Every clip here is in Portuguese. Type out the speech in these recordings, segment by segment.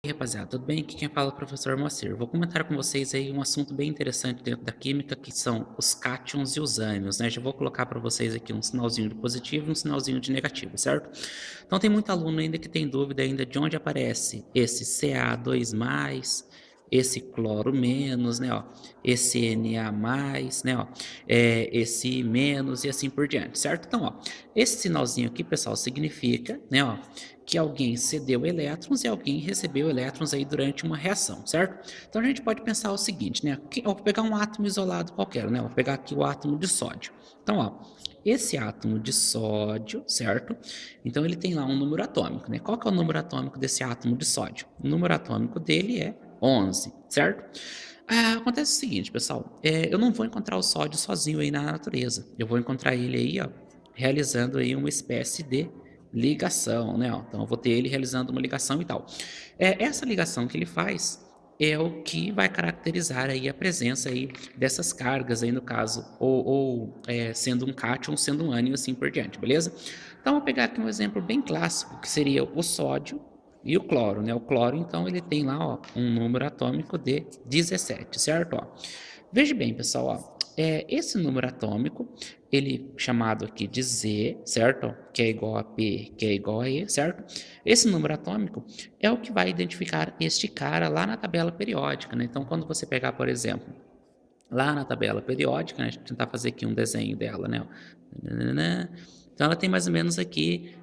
E aí, rapaziada, tudo bem? Aqui quem fala é o professor Moacir. Vou comentar com vocês aí um assunto bem interessante dentro da química, que são os cátions e os ânions, né? Já vou colocar para vocês aqui um sinalzinho de positivo e um sinalzinho de negativo, certo? Então tem muito aluno ainda que tem dúvida ainda de onde aparece esse Ca2+, esse cloro menos, né, ó, esse Na+, né, ó, esse menos e assim por diante, certo? Então, ó, esse sinalzinho aqui, pessoal, significa, né, ó, que alguém cedeu elétrons e alguém recebeu elétrons aí durante uma reação, certo? Então a gente pode pensar o seguinte, né? Eu vou pegar um átomo isolado qualquer, né? Vou pegar aqui o átomo de sódio. Então, ó, esse átomo de sódio, certo? Então ele tem lá um número atômico, né? Qual que é o número atômico desse átomo de sódio? O número atômico dele é 11, certo? Acontece o seguinte, pessoal, eu não vou encontrar o sódio sozinho aí na natureza. Eu vou encontrar ele aí, ó, realizando aí uma espécie de ligação, né? Ó. Então eu vou ter ele realizando uma ligação e tal. Essa ligação que ele faz é o que vai caracterizar aí a presença aí dessas cargas aí no caso, sendo um cátion, sendo um ânion, assim por diante, beleza? Então, vou pegar aqui um exemplo bem clássico, que seria o sódio e o cloro, né? O cloro, então, ele tem lá, ó, um número atômico de 17, certo? Ó, veja bem, pessoal, ó, esse número atômico, ele chamado aqui de Z, certo? Que é igual a P, que é igual a E, certo? Esse número atômico é o que vai identificar este cara lá na tabela periódica, né? Então, quando você pegar, por exemplo, lá na tabela periódica, né? Deixa eu tentar fazer aqui um desenho dela, né? Então, ela tem mais ou menos aqui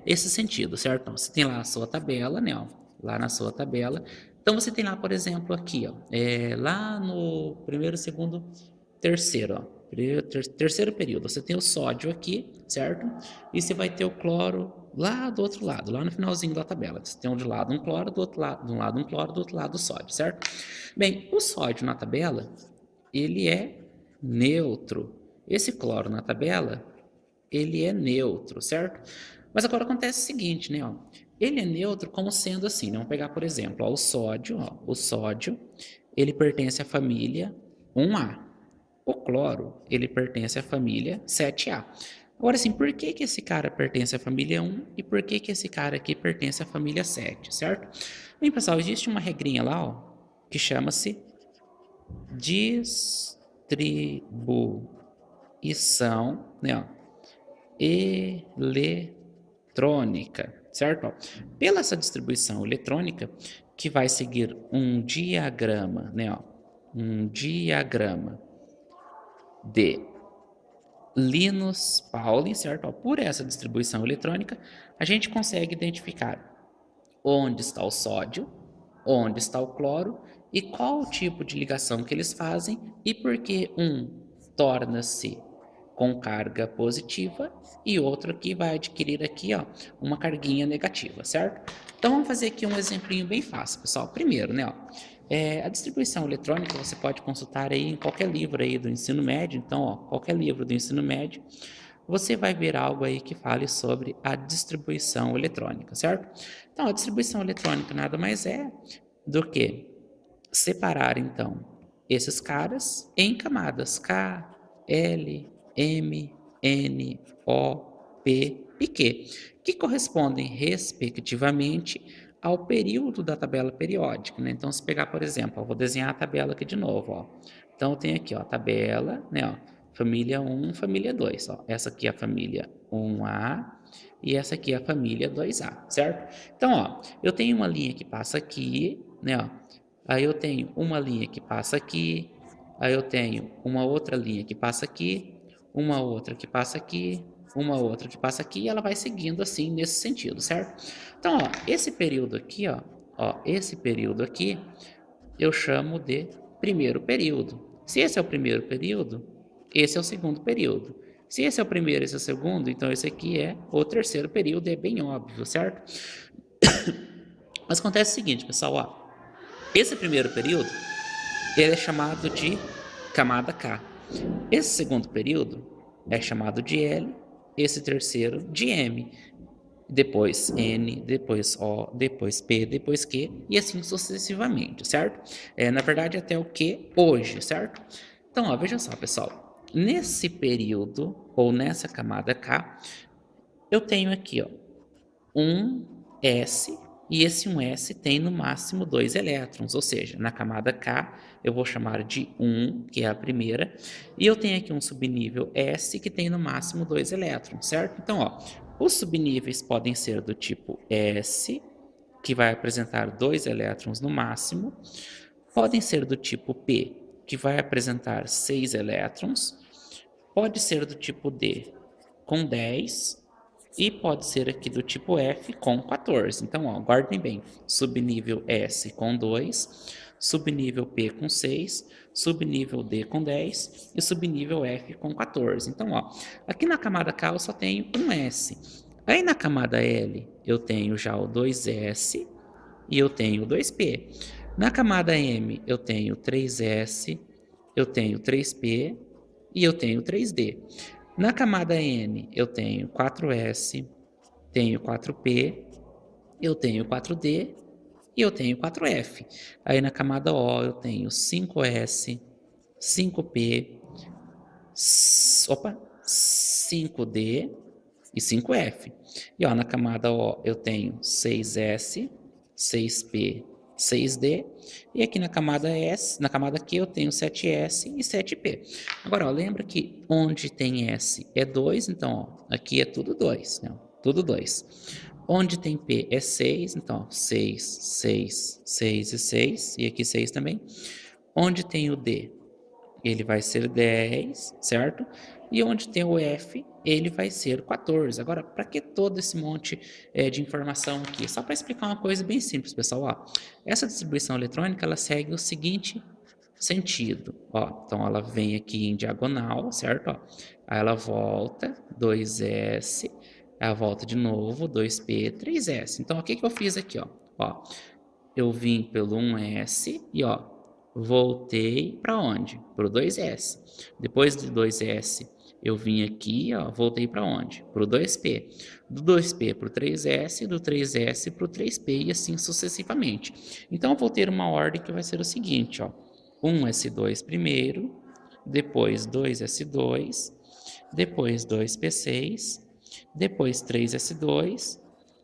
esse sentido, certo? Então, você tem lá a sua tabela, né? Ó, lá na sua tabela. Então, você tem lá, por exemplo, aqui, ó, lá no primeiro, segundo, terceiro, ó. Terceiro período, você tem o sódio aqui, certo? E você vai ter o cloro lá do outro lado, lá no finalzinho da tabela. Você tem um de lado um cloro, do outro lado, de um lado um cloro, do outro lado o sódio, certo? Bem, o sódio na tabela, ele é neutro. Esse cloro na tabela, ele é neutro, certo? Mas agora acontece o seguinte, né? Ó, ele é neutro como sendo assim, né? Vamos pegar, por exemplo, ó, o sódio, ele pertence à família 1A. O cloro, ele pertence à família 7A. Agora, assim, por que que esse cara pertence à família 1 e por que que esse cara aqui pertence à família 7, certo? Bem, pessoal, existe uma regrinha lá, ó, que chama-se distribuição, né, ó, eletrônica, certo? Ó, pela essa distribuição eletrônica, que vai seguir um diagrama, né, ó, um diagrama de Linus Pauling, certo? Ó, por essa distribuição eletrônica, a gente consegue identificar onde está o sódio, onde está o cloro e qual o tipo de ligação que eles fazem e por que um torna-se com carga positiva e outro aqui vai adquirir aqui, ó, uma carguinha negativa, certo? Então vamos fazer aqui um exemplinho bem fácil, pessoal. Primeiro, né, ó, a distribuição eletrônica você pode consultar aí em qualquer livro aí do ensino médio. Então, ó, qualquer livro do ensino médio, você vai ver algo aí que fale sobre a distribuição eletrônica, certo? Então, a distribuição eletrônica nada mais é do que separar, então, esses caras em camadas K, L, M, N, O, P e Q, que correspondem, respectivamente, ao período da tabela periódica, né? Então, se pegar, por exemplo, eu vou desenhar a tabela aqui de novo, ó. Então, eu tenho aqui, ó, a tabela, né, ó, família 1, família 2, ó. Essa aqui é a família 1A e essa aqui é a família 2A, certo? Então, ó, eu tenho uma linha que passa aqui, né, ó. Aí eu tenho uma linha que passa aqui, aí eu tenho uma outra linha que passa aqui, uma outra que passa aqui, uma outra que passa aqui, e ela vai seguindo assim nesse sentido, certo? Então, ó, esse período aqui, ó, esse período aqui, eu chamo de primeiro período. Se esse é o primeiro período, esse é o segundo período. Se esse é o primeiro, esse é o segundo, então esse aqui é o terceiro período, é bem óbvio, certo? Mas acontece o seguinte, pessoal, ó, esse primeiro período, ele é chamado de camada K. Esse segundo período é chamado de L, esse terceiro de M, depois N, depois O, depois P, depois Q e assim sucessivamente, certo? Na verdade, até o Q hoje, certo? Então, ó, veja só, pessoal. Nesse período, ou nessa camada K, eu tenho aqui, ó, um S e esse 1s tem no máximo 2 elétrons, ou seja, na camada K eu vou chamar de 1, que é a primeira, e eu tenho aqui um subnível S que tem no máximo 2 elétrons, certo? Então, ó, os subníveis podem ser do tipo S, que vai apresentar 2 elétrons no máximo, podem ser do tipo P, que vai apresentar 6 elétrons, pode ser do tipo D com 10 e pode ser aqui do tipo F com 14. Então, ó, guardem bem, subnível S com 2, subnível P com 6, subnível D com 10 e subnível F com 14. Então, ó, aqui na camada K eu só tenho um S. Aí na camada L eu tenho já o 2S e eu tenho o 2P. Na camada M eu tenho 3S, eu tenho 3P e eu tenho 3D. Na camada N eu tenho 4S, tenho 4P, eu tenho 4D e eu tenho 4F. Aí na camada O eu tenho 5S, 5P, 5D e 5F. E ó, na camada O eu tenho 6S, 6P, 6D, e aqui na camada S, na camada Q eu tenho 7S e 7P. Agora, ó, lembra que onde tem S é 2, então ó, aqui é tudo 2, né? Tudo 2. Onde tem P é 6, então ó, 6, 6, 6 e 6, e aqui 6 também. Onde tem o D, ele vai ser 10, certo? E onde tem o F, ele vai ser 14. Agora, para que todo esse monte de informação aqui? Só para explicar uma coisa bem simples, pessoal. Ó, essa distribuição eletrônica, ela segue o seguinte sentido. Ó, então, ela vem aqui em diagonal, certo? Ó, aí ela volta, 2S, ela volta de novo, 2P, 3S. Então, o que eu fiz aqui? Ó, eu vim pelo 1S e ó, voltei para onde? Para o 2S. Depois do 2S, eu vim aqui, ó, voltei para onde? Para o 2P. Do 2P para o 3S, do 3S para o 3P e assim sucessivamente. Então, eu vou ter uma ordem que vai ser o seguinte, ó. 1S2 primeiro, depois 2S2, depois 2P6, depois 3S2,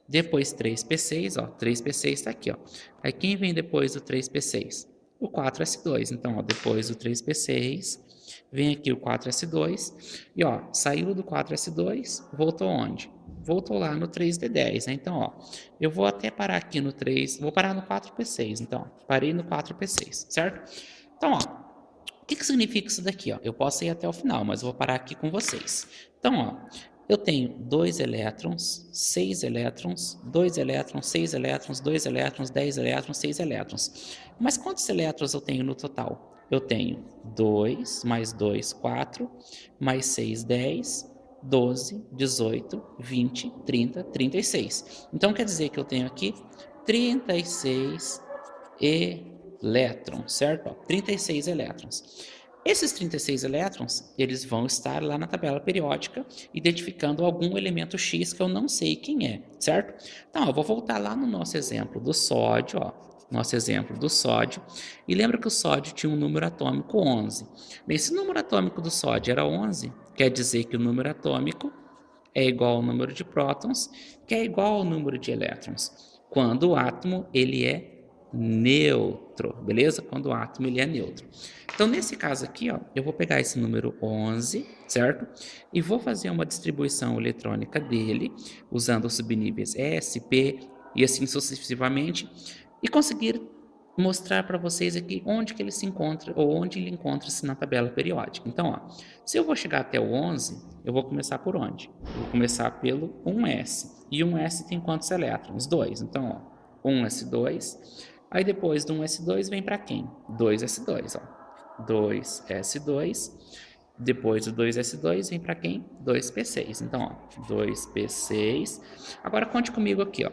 depois 3P6, ó, 3P6 está aqui, ó. Aí quem vem depois do 3P6? O 4S2. Então, ó, depois do 3P6, vem aqui o 4S2 e ó, saiu do 4S2, voltou onde? Voltou lá no 3D10, né? Então, ó, eu vou até parar aqui no 3, vou parar no 4P6, então, ó, parei no 4P6, certo? Então, ó, o que significa isso daqui, ó? Eu posso ir até o final, mas eu vou parar aqui com vocês. Então, ó, eu tenho 2 elétrons, 6 elétrons, 2 elétrons, 6 elétrons, 2 elétrons, 10 elétrons, 6 elétrons. Mas quantos elétrons eu tenho no total? Eu tenho 2, mais 2, 4, mais 6, 10, 12, 18, 20, 30, 36. Então, quer dizer que eu tenho aqui 36 elétrons, certo? Ó, 36 elétrons. Esses 36 elétrons, eles vão estar lá na tabela periódica, identificando algum elemento X que eu não sei quem é, certo? Então, eu vou voltar lá no nosso exemplo do sódio, ó, nosso exemplo do sódio, e lembra que o sódio tinha um número atômico 11. Bem, se o número atômico do sódio era 11, quer dizer que o número atômico é igual ao número de prótons, que é igual ao número de elétrons, quando o átomo ele é neutro, beleza? Quando o átomo ele é neutro. Então, nesse caso aqui, ó, eu vou pegar esse número 11, certo? E vou fazer uma distribuição eletrônica dele, usando os subníveis S, P e assim sucessivamente, e conseguir mostrar para vocês aqui onde que ele se encontra, ou onde ele encontra-se na tabela periódica. Então, ó, se eu vou chegar até o 11, eu vou começar por onde? Eu vou começar pelo 1s. E 1s tem quantos elétrons? 2. Então, ó, 1s2. Aí depois do 1s2 vem para quem? 2s2, ó. 2s2. Depois do 2s2 vem para quem? 2p6. Então, ó, 2p6. Agora conte comigo aqui, ó.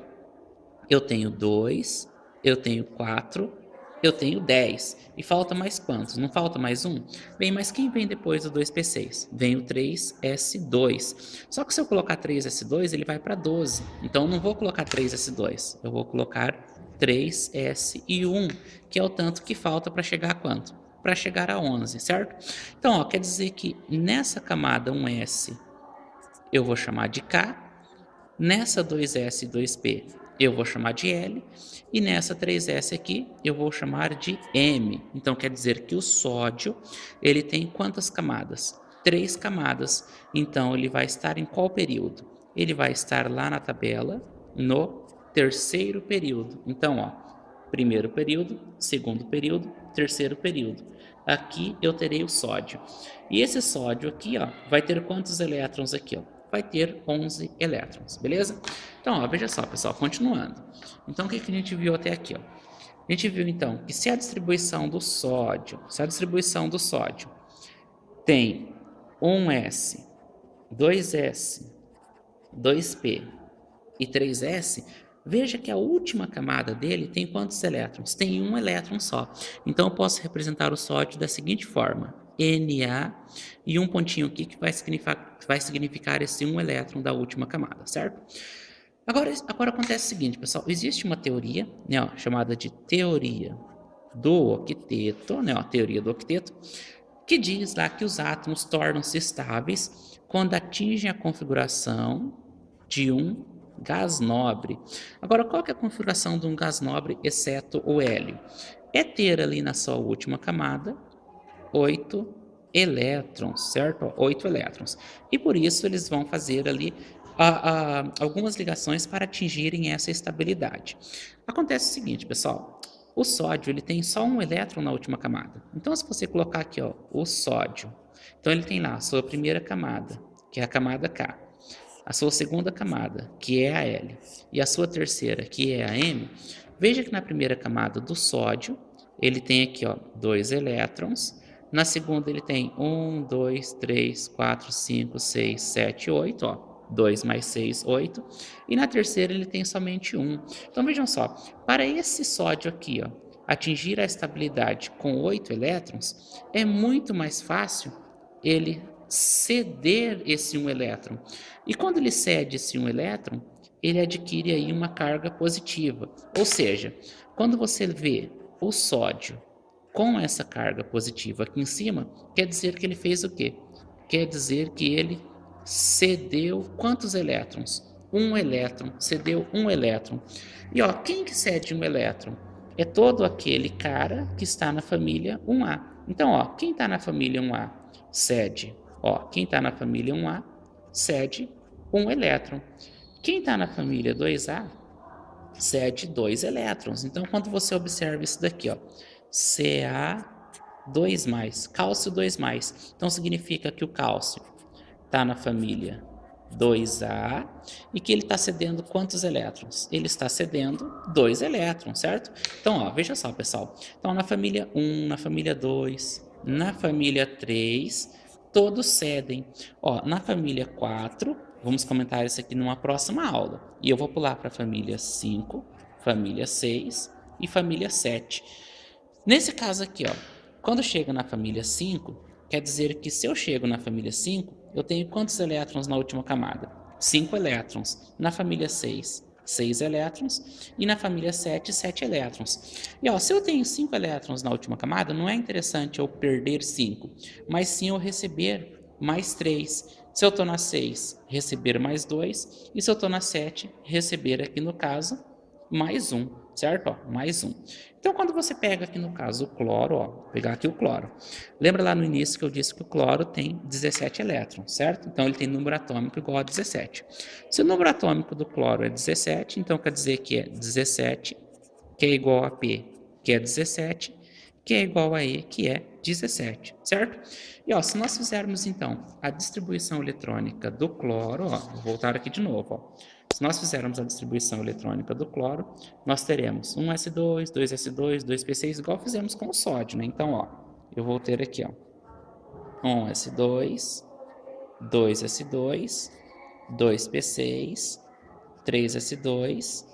Eu tenho 2, eu tenho 4, eu tenho 10. E falta mais quantos? Não falta mais um? Bem, mas quem vem depois do 2p6? Vem o 3s2. Só que se eu colocar 3s2, ele vai para 12. Então, eu não vou colocar 3s2. Eu vou colocar 3s e 1, que é o tanto que falta para chegar a quanto? Para chegar a 11, certo? Então, ó, quer dizer que nessa camada 1s eu vou chamar de K. Nessa 2s e 2p eu vou chamar de L, e nessa 3S aqui eu vou chamar de M. Então quer dizer que o sódio, ele tem quantas camadas? 3 camadas. Então ele vai estar em qual período? Ele vai estar lá na tabela no terceiro período. Então, ó, primeiro período, segundo período, terceiro período. Aqui eu terei o sódio. E esse sódio aqui, ó, vai ter quantos elétrons aqui, ó? Vai ter 11 elétrons, beleza? Então, ó, veja só, pessoal, continuando. Então, o que a gente viu até aqui, ó? A gente viu, então, que se a distribuição do sódio, tem 1S, 2S, 2P e 3S, veja que a última camada dele tem quantos elétrons? Tem um elétron só. Então, eu posso representar o sódio da seguinte forma: Na e um pontinho aqui que vai significar esse um elétron da última camada, certo? Agora acontece o seguinte, pessoal, existe uma teoria, né, ó, chamada de teoria do octeto, né, ó, teoria do octeto, que diz lá que os átomos tornam-se estáveis quando atingem a configuração de um gás nobre. Agora, qual que é a configuração de um gás nobre, exceto o hélio? É ter ali na sua última camada 8 elétrons, certo? 8 elétrons. E por isso eles vão fazer ali algumas ligações para atingirem essa estabilidade. Acontece o seguinte, pessoal, o sódio ele tem só um elétron na última camada. Então, se você colocar aqui, ó, o sódio, então ele tem lá a sua primeira camada, que é a camada K, a sua segunda camada, que é a L, e a sua terceira, que é a M. Veja que na primeira camada do sódio, ele tem aqui, ó, 2 elétrons. Na segunda ele tem 1, 2, 3, 4, 5, 6, 7, 8, ó. 2 mais 6, 8. E na terceira ele tem somente 1. Então vejam só, para esse sódio aqui, ó, atingir a estabilidade com 8 elétrons, é muito mais fácil ele ceder esse 1 elétron. E quando ele cede esse 1 elétron, ele adquire aí uma carga positiva. Ou seja, quando você vê o sódio com essa carga positiva aqui em cima, quer dizer que ele fez o quê? Quer dizer que ele cedeu quantos elétrons? Um elétron, cedeu um elétron. E ó, quem que cede um elétron? É todo aquele cara que está na família 1A. Então, ó, quem está na família 1A cede, ó, quem está na família 1A cede um elétron. Quem está na família 2A cede 2 elétrons. Então, quando você observa isso daqui, ó, Ca2+, cálcio 2+, então significa que o cálcio está na família 2A e que ele está cedendo quantos elétrons? Ele está cedendo 2 elétrons, certo? Então, ó, veja só, pessoal. Então, na família 1, na família 2, na família 3, todos cedem. Ó, na família 4, vamos comentar isso aqui numa próxima aula. E eu vou pular para a família 5, família 6 e família 7. Nesse caso aqui, ó, quando chega na família 5, quer dizer que se eu chego na família 5, eu tenho quantos elétrons na última camada? 5 elétrons. Na família 6, 6 elétrons. E na família 7, 7 elétrons. E ó, se eu tenho 5 elétrons na última camada, não é interessante eu perder 5, mas sim eu receber mais 3. Se eu estou na 6, receber mais 2. E se eu estou na 7, receber aqui no caso mais 1, certo? Ó, mais 1. Então, quando você pega aqui no caso o cloro, ó, vou pegar aqui o cloro. Lembra lá no início que eu disse que o cloro tem 17 elétrons, certo? Então, ele tem número atômico igual a 17. Se o número atômico do cloro é 17, então quer dizer que é 17, que é igual a P, que é 17, que é igual a E, que é 17, certo? E ó, se nós fizermos então a distribuição eletrônica do cloro, ó, vou voltar aqui de novo, ó. Se nós fizermos a distribuição eletrônica do cloro, nós teremos 1s2, 2s2, 2p6, igual fizemos com o sódio, né? Então, ó, eu vou ter aqui, ó, 1s2, 2s2, 2p6, 3s2,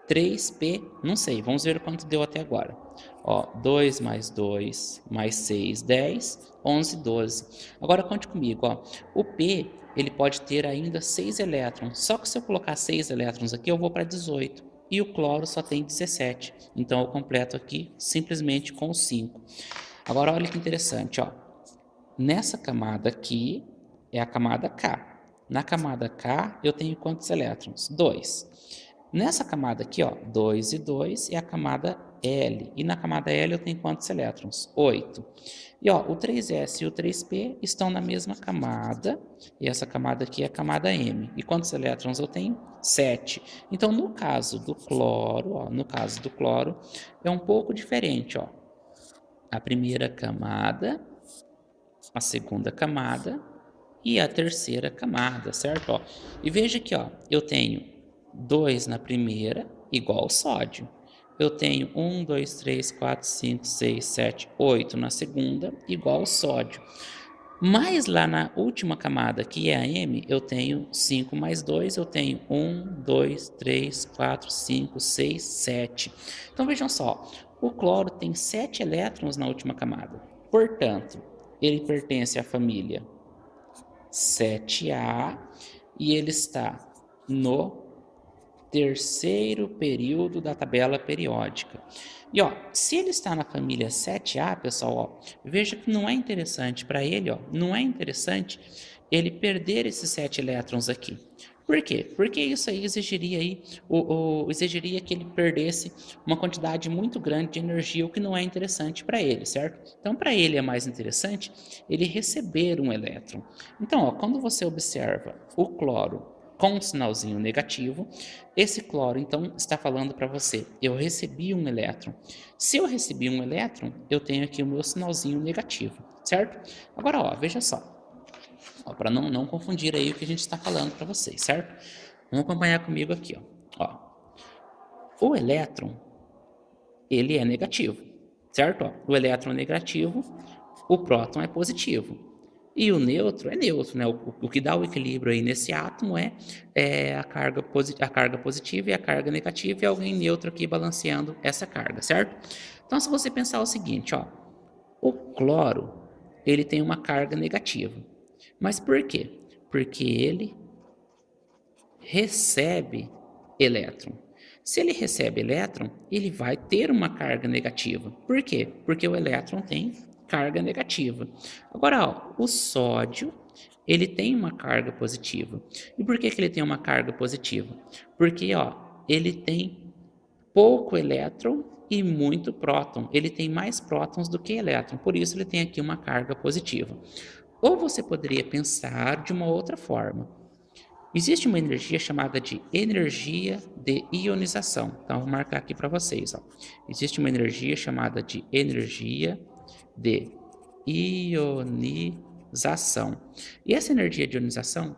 3p, não sei, vamos ver quanto deu até agora. Ó, 2 mais 2 mais 6, 10, 11, 12. Agora conte comigo, ó. O P, ele pode ter ainda 6 elétrons. Só que se eu colocar 6 elétrons aqui, eu vou para 18. E o cloro só tem 17. Então eu completo aqui simplesmente com 5. Agora olha que interessante, ó. Nessa camada aqui é a camada K. Na camada K eu tenho quantos elétrons? 2. Nessa camada aqui, ó, 2 e 2 é a camada L. E na camada L eu tenho quantos elétrons? 8. E ó, o 3s e o 3p estão na mesma camada. E essa camada aqui é a camada M. E quantos elétrons eu tenho? 7. Então, no caso do cloro, ó, no caso do cloro, é um pouco diferente, ó. A primeira camada, a segunda camada e a terceira camada, certo? Ó, e veja que ó, eu tenho 2 na primeira, igual ao sódio. Eu tenho 1, 2, 3, 4, 5, 6, 7, 8 na segunda, igual ao sódio. Mas lá na última camada, que é a M, eu tenho 5 mais 2, eu tenho 1, 2, 3, 4, 5, 6, 7. Então vejam só, o cloro tem 7 elétrons na última camada. Portanto, ele pertence à família 7A e ele está no terceiro período da tabela periódica. E ó, se ele está na família 7A, pessoal, ó, veja que não é interessante para ele, ó, não é interessante ele perder esses 7 elétrons aqui. Por quê? Porque isso aí exigiria que ele perdesse uma quantidade muito grande de energia, o que não é interessante para ele, certo? Então, para ele é mais interessante ele receber um elétron. Então, ó, quando você observa o cloro com um sinalzinho negativo, esse cloro, então, está falando para você, eu recebi um elétron. Se eu recebi um elétron, eu tenho aqui o meu sinalzinho negativo, certo? Agora, ó, veja só, para não confundir aí o que a gente está falando para vocês, certo? Vamos acompanhar comigo aqui, ó. O elétron, ele é negativo, certo? Ó, o elétron é negativo, o próton é positivo. E o neutro é neutro, né? O que dá o equilíbrio aí nesse átomo é a carga positiva e a carga negativa e alguém neutro aqui balanceando essa carga, certo? Então, se você pensar o seguinte, ó, o cloro, ele tem uma carga negativa. Mas por quê? Porque ele recebe elétron. Se ele recebe elétron, ele vai ter uma carga negativa. Por quê? Porque o elétron tem carga negativa. Agora, ó, o sódio, ele tem uma carga positiva. E por que ele tem uma carga positiva? Porque, ó, ele tem pouco elétron e muito próton. Ele tem mais prótons do que elétron, por isso ele tem aqui uma carga positiva. Ou você poderia pensar de uma outra forma. Existe uma energia chamada de energia de ionização. Então, vou marcar aqui para vocês. Ó. Existe uma energia chamada de energia de ionização. E essa energia de ionização,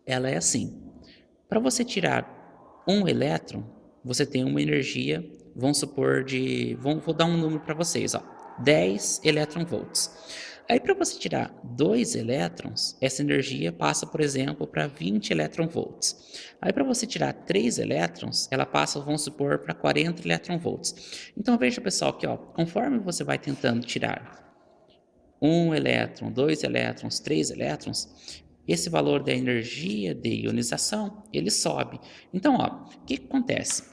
ela é assim. Para você tirar um elétron, você tem uma energia, vamos supor vou dar um número para vocês, ó, 10 elétron-volts. Aí para você tirar 2 elétrons, essa energia passa, por exemplo, para 20 elétron-volts. Aí para você tirar 3 elétrons, ela passa, vamos supor, para 40 elétron-volts. Então veja, pessoal, que ó, conforme você vai tentando tirar um elétron, 2 elétrons, 3 elétrons, esse valor da energia de ionização, ele sobe. Então, ó, o que acontece?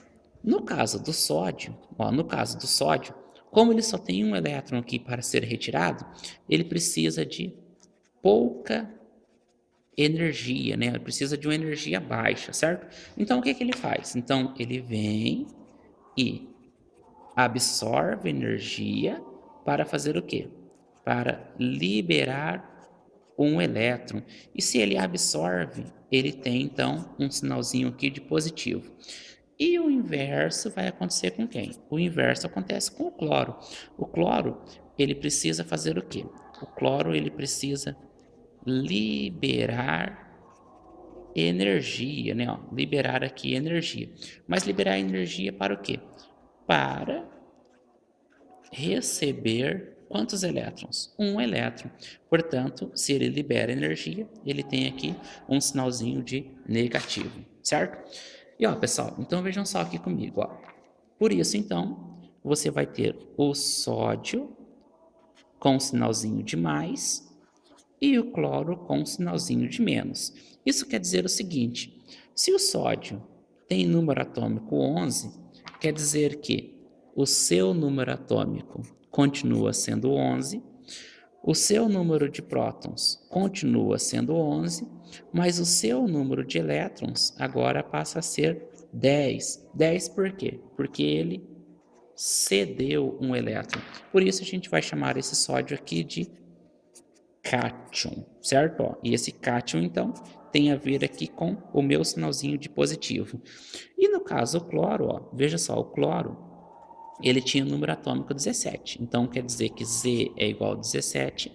No caso do sódio, como ele só tem um elétron aqui para ser retirado, ele precisa de pouca energia, né? Ele precisa de uma energia baixa, certo? Então, o que ele faz? Então, ele vem e absorve energia para fazer o quê? Para liberar um elétron. E se ele absorve, ele tem então um sinalzinho aqui de positivo. E o inverso vai acontecer com quem? O inverso acontece com o cloro. O cloro, ele precisa fazer o quê? O cloro, ele precisa liberar energia, né? Ó, liberar aqui energia. Mas liberar energia para o quê? Para receber quantos elétrons? Um elétron. Portanto, se ele libera energia, ele tem aqui um sinalzinho de negativo, certo? E ó, pessoal, então vejam só aqui comigo, ó. Por isso, então, você vai ter o sódio com um sinalzinho de mais e o cloro com um sinalzinho de menos. Isso quer dizer o seguinte, se o sódio tem número atômico 11, quer dizer que o seu número atômico continua sendo 11, o seu número de prótons continua sendo 11, mas o seu número de elétrons agora passa a ser 10. 10 por quê? Porque ele cedeu um elétron. Por isso a gente vai chamar esse sódio aqui de cátion, certo? Ó, e esse cátion, então, tem a ver aqui com o meu sinalzinho de positivo. E no caso, o cloro, ó, veja só, o cloro, ele tinha o número atômico 17. Então, quer dizer que Z é igual a 17,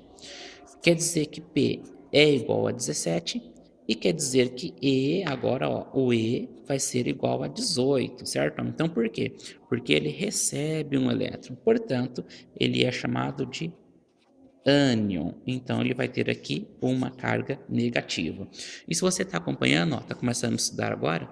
quer dizer que P é igual a 17, e quer dizer que E, agora, ó, o E vai ser igual a 18, certo? Então, por quê? Porque ele recebe um elétron. Portanto, ele é chamado de ânion. Então, ele vai ter aqui uma carga negativa. E se você está acompanhando, está começando a estudar agora,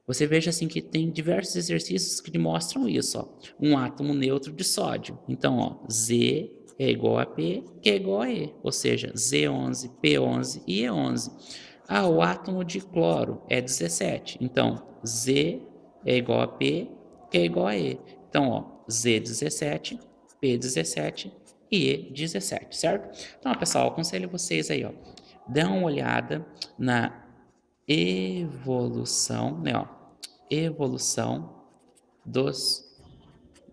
você veja assim que tem diversos exercícios que mostram isso. Ó. Um átomo neutro de sódio. Então, ó, Z é igual a P, que é igual a E. Ou seja, Z11, P11 e E11. Ah, o átomo de cloro é 17. Então, Z é igual a P, que é igual a E. Então, ó, Z17, P17 e E17, certo? Então, pessoal, aconselho vocês aí, ó, dão uma olhada na evolução, né, ó, evolução dos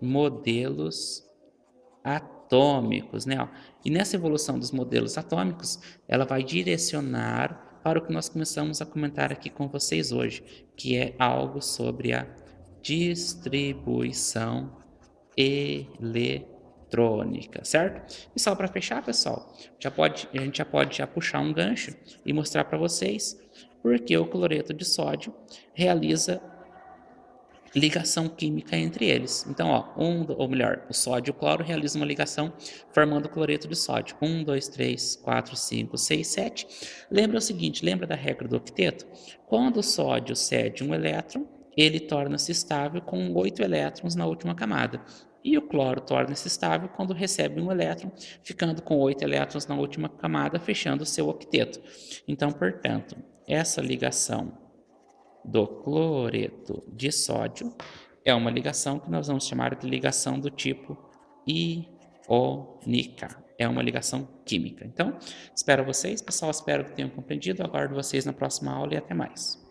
modelos atômicos, né, ó. E nessa evolução dos modelos atômicos, ela vai direcionar para o que nós começamos a comentar aqui com vocês hoje, que é algo sobre a distribuição eletrônica, certo? E só para fechar, pessoal, a gente já pode puxar um gancho e mostrar para vocês porque o cloreto de sódio realiza ligação química entre eles. Então, ó, ou melhor, o sódio e o cloro realizam uma ligação formando o cloreto de sódio. 1, 2, 3, 4, 5, 6, 7. Lembra o seguinte, lembra da regra do octeto? Quando o sódio cede um elétron, ele torna-se estável com 8 elétrons na última camada. E o cloro torna-se estável quando recebe um elétron, ficando com 8 elétrons na última camada, fechando o seu octeto. Então, portanto, essa ligação do cloreto de sódio é uma ligação que nós vamos chamar de ligação do tipo iônica. É uma ligação química. Então, espero vocês, pessoal, espero que tenham compreendido. Aguardo vocês na próxima aula e até mais.